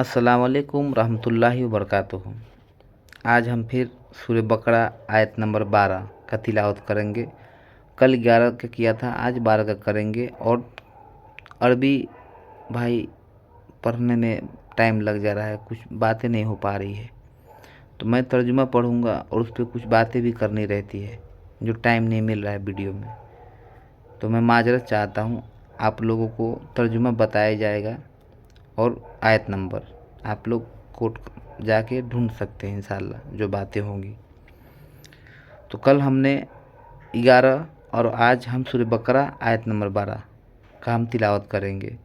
अस्सलाम वालेकुम रहमतुल्लाहि व बरकातुहू। आज हम फिर सूरह बकरा आयत नंबर 12 का तिलावत करेंगे। कल 11 का किया था, आज 12 का करेंगे। और अरबी भाई पढ़ने में टाइम लग जा रहा है, कुछ बातें नहीं हो पा रही है, तो मैं तर्जुमा पढ़ूंगा और उस पर कुछ बातें भी करनी रहती है जो टाइम नहीं मिल रहा है वीडियो में। तो मैं माजरत चाहता हूँ, आप लोगों को तर्जुमा बताया जाएगा और आयत नंबर आप लोग कोट जाके ढूंढ सकते हैं इंशाल्लाह जो बातें होंगी। तो कल हमने 11 और आज हम सूरह बकरा आयत नंबर 12 का हम तिलावत करेंगे।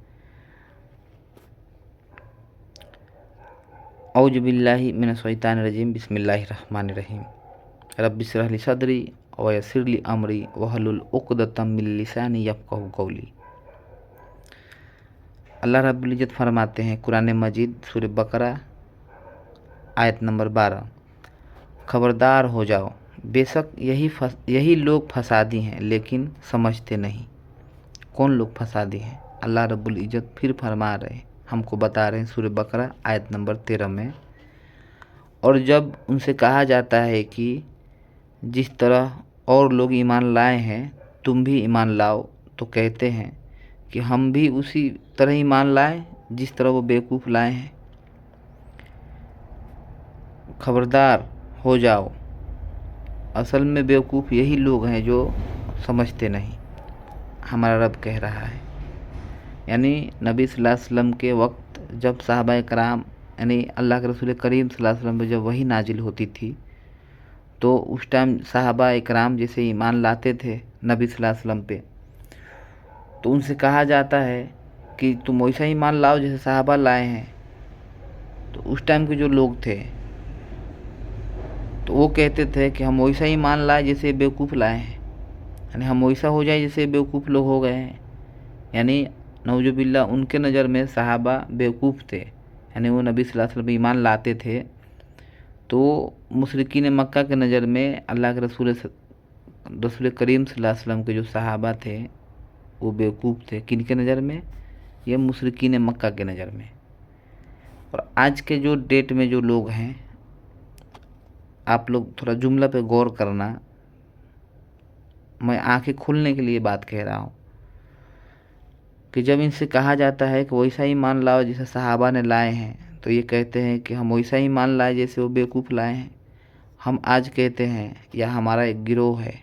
औज़ु बिल्लाहि मिनश शैतानिर रजीम, बिस्मिल्लाहिर रहमानिर रहीम। रब्बि इश्रह ली सदरी व यस्सिर ली अमरी वहलुल उक़दतम मिन लिसानी यफ़क़हू क़ौली। अल्लाह रब्बुल इज़्ज़त फरमाते हैं कुरान मजीद सूरह बकरा आयत नंबर 12, खबरदार हो जाओ, बेशक यही लोग फसादी हैं लेकिन समझते नहीं। कौन लोग फसादी हैं? अल्लाह रब्बुल इज़्ज़त फिर फरमा रहे हैं, हमको बता रहे हैं सूरह बकरा आयत नंबर 13 में। और जब उनसे कहा जाता है कि जिस तरह और लोग ईमान लाए हैं तुम भी ईमान लाओ, तो कहते हैं कि हम भी उसी तरह ईमान लाए जिस तरह वो बेवकूफ़ लाए हैं। खबरदार हो जाओ, असल में बेवकूफ़ यही लोग हैं जो समझते नहीं, हमारा रब कह रहा है। यानी नबी सल्लल्लाहु अलैहि वसल्लम के वक्त जब सहाबा कराम यानी अल्लाह के रसूल करीम सल्लल्लाहु अलैहि वसल्लम पे जब वही नाजिल होती थी, तो उस टाइम सहाबा कराम जैसे ईमान लाते थे नबी सल्लल्लाहु अलैहि वसल्लम पे, तो उनसे कहा जाता है कि तुम वैसा ही ईमान लाओ जैसे सहाबा लाए हैं। तो उस टाइम के जो लोग थे तो वो कहते थे कि हम वैसा ही मान लाए जैसे बेवकूफ़ लाए हैं, यानी हम वैसा हो जाए जैसे बेवकूफ़ लोग हो गए हैं। यानी नऊजुबिल्ला उनके नज़र में सहाबा बेवकूफ़ थे, यानी वो नबी सल्लल्लाहु अलैहि वसल्लम ईमान लाते थे। तो मुशरिकीन मक्का के नज़र में अल्लाह के रसूल करीम सल्लल्लाहु अलैहि वसल्लम के जो सहाबा थे वो बेवकूफ़ थे। किन के नज़र में? ये मुशरिकीन मक्का के नज़र में। और आज के जो डेट में जो लोग हैं, आप लोग थोड़ा जुमला पे गौर करना, मैं आंखें खोलने के लिए बात कह रहा हूँ कि जब इनसे कहा जाता है कि वैसा ही मान लाओ जैसे सहाबा ने लाए हैं, तो ये कहते हैं कि हम वैसा ही मान लाए जैसे वो बेवकूफ़ लाए हैं। हम आज कहते हैं, या हमारा एक गिरोह है,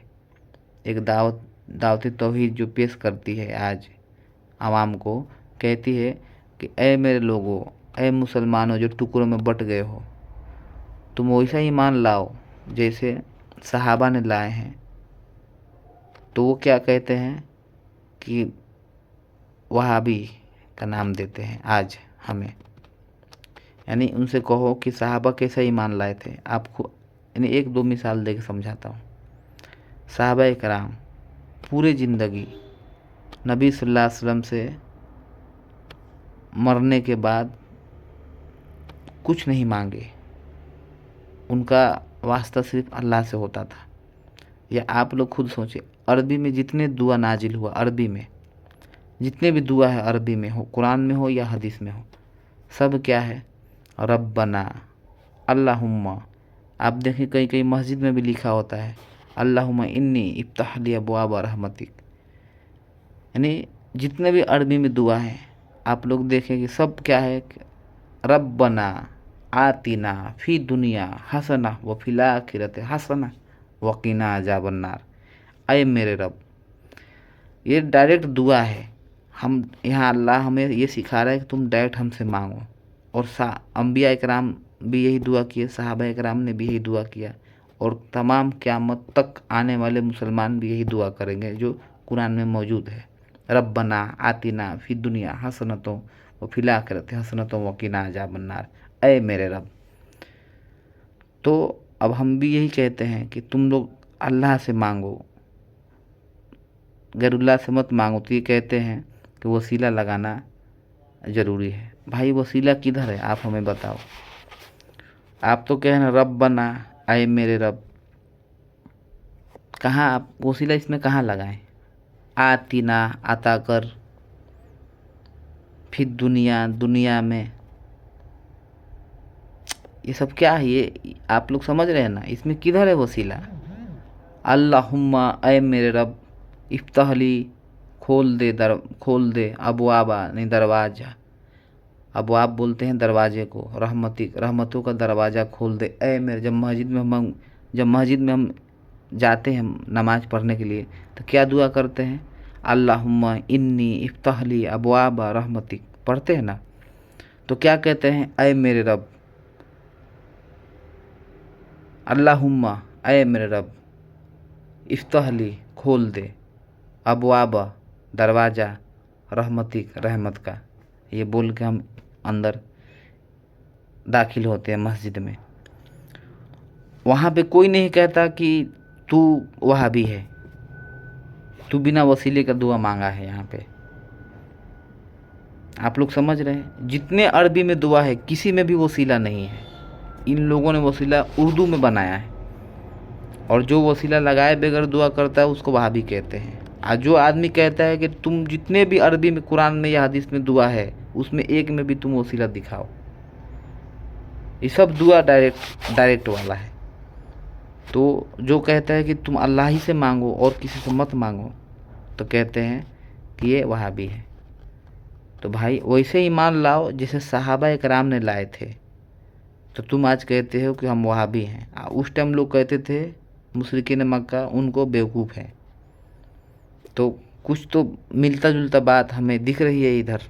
एक दावत तौहीद जो पेश करती है आज आवाम को, कहती है कि ऐ मेरे लोगों, ऐ मुसलमानों जो टुकड़ों में बट गए हो, तुम वैसा ही मान लाओ जैसे सहाबा ने लाए हैं। तो वो क्या कहते हैं कि वहाबी का नाम देते हैं आज हमें। यानी उनसे कहो कि सहाबा कैसा ईमान लाए थे। आपको यानी एक दो मिसाल दे के समझाता हूँ। सहाबा कराम पूरे ज़िंदगी नबी सल्लल्लाहु अलैहि वसल्लम से मरने के बाद कुछ नहीं मांगे, उनका वास्ता सिर्फ अल्लाह से होता था। या आप लोग खुद सोचें, अरबी में जितने दुआ नाजिल हुआ, अरबी में जितने भी दुआ है अरबी में हो, कुरान में हो या हदीस में हो, सब क्या है? रब्बना, अल्लाहुम्मा। आप देखें कहीं कहीं मस्जिद में भी लिखा होता है अल्लाहुम्मा इन्नी इफ्ताह ली अब्वाब रहमतिक। यानी जितने भी अरबी में दुआ है आप लोग देखें कि सब क्या है? रब्बना आतिना फी दुनिया हसना व फिल आखिरत हसना वकीना अजाबन्नार। अय मेरे रब, ये डायरेक्ट दुआ है। हम यहाँ अल्लाह हमें ये सिखा रहा है कि तुम डायरेक्ट हमसे मांगो। और अंबिया इकराम भी यही दुआ किए, सहाबा इकराम ने भी यही दुआ किया, और तमाम क़यामत तक आने वाले मुसलमान भी यही दुआ करेंगे जो कुरान में मौजूद है। रब्बना आतिना फी दुनिया हसनतों व फिल आखिरत हसनतों वकीना अजाबन्नार। ऐ मेरे रब। तो अब हम भी यही कहते हैं कि तुम लोग अल्लाह से मांगो, गैरुल्लाह से मत मांगो। तो ये कहते हैं कि वसीला लगाना ज़रूरी है। भाई वसीला किधर है? आप हमें बताओ। आप तो कह रहे हैं रब बना, आए मेरे रब, कहाँ आप वसीला इसमें कहाँ लगाएं? आतीना, आता कर, फिर दुनिया, दुनिया में, ये सब क्या है, ये आप लोग समझ रहे हैं ना, इसमें किधर है वसीला। अल्लाहुम्मा, ऐ मेरे रब, इफ्ताहली, खोल दे अबवाबा, नहीं दरवाज़ा, अबवाब बोलते हैं दरवाजे को, रहमतों का दरवाज़ा खोल दे। ऐ मेरे, जब मस्जिद में हम जाते हैं नमाज़ पढ़ने के लिए तो क्या दुआ करते हैं, अल्लाहुम्मा इन्नी इफ्ताहली अबवाबा रहमतिक, पढ़ते हैं ना। तो क्या कहते हैं, ऐ मेरे रब, अल्लाहुम्मा, ऐ मेरे रब, इफ्ताहली, खोल दे, अबवाबा, दरवाज़ा, रहमतिक, रहमत का। ये बोल के हम अंदर दाखिल होते हैं मस्जिद में। वहाँ पे कोई नहीं कहता कि तू वहाबी है, तू बिना वसीले का दुआ मांगा है। यहाँ पे आप लोग समझ रहे हैं, जितने अरबी में दुआ है किसी में भी वसीला नहीं है। इन लोगों ने वसीला उर्दू में बनाया है, और जो वसीला लगाए बगैर दुआ करता है उसको वहाबी कहते हैं। और जो आदमी कहता है कि तुम जितने भी अरबी में, कुरान में या हदीस में दुआ है उसमें एक में भी तुम वसीला दिखाओ, ये सब दुआ डायरेक्ट वाला है। तो जो कहता है कि तुम अल्लाह ही से मांगो और किसी से मत मांगो, तो कहते हैं कि ये वहाबी है। तो भाई वैसे ईमान लाओ जैसे सहाबा इकराम ने लाए थे। तो तुम आज कहते हो कि हम वहाबी हैं, उस टाइम लोग कहते थे मुशरिकीन मक्का उनको बेवकूफ़ है। तो कुछ तो मिलता जुलता बात हमें दिख रही है इधर।